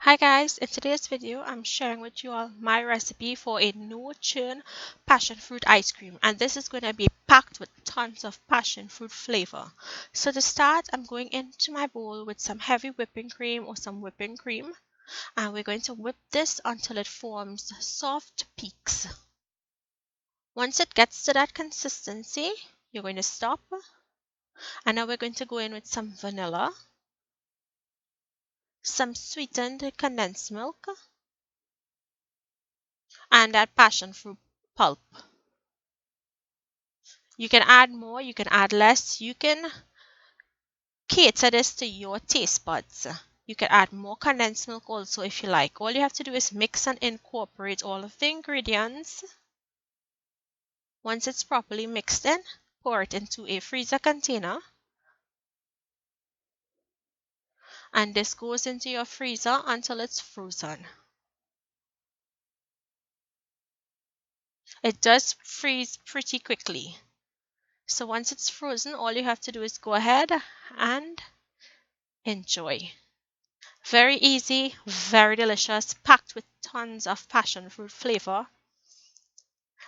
Hi guys, in today's video I'm sharing with you all my recipe for a no churn passion fruit ice cream, and this is going to be packed with tons of passion fruit flavor. So to start, I'm going into my bowl with some heavy whipping cream or some whipping cream, and we're going to whip this until it forms soft peaks. Once it gets to that consistency, you're going to stop, and now we're going to go in with some vanilla, some sweetened condensed milk, and that passion fruit pulp. You can add more, you can add less, you can cater this to your taste buds. You can add more condensed milk also if you like. All you have to do is mix and incorporate all of the ingredients. Once it's properly mixed in, pour it into a freezer container. And this goes into your freezer until it's frozen. It does freeze pretty quickly. So once it's frozen, all you have to do is go ahead and enjoy. Very easy, very delicious, packed with tons of passion fruit flavor.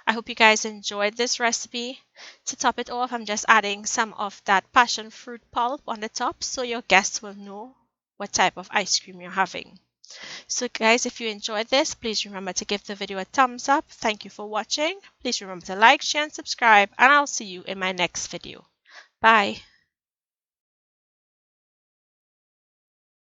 I hope you guys enjoyed this recipe. To top it off, I'm just adding some of that passion fruit pulp on the top so your guests will know what type of ice cream you're having. So guys, if you enjoyed this, please remember to give the video a thumbs up. Thank you for watching. Please remember to like, share, and subscribe, and I'll see you in my next video. Bye.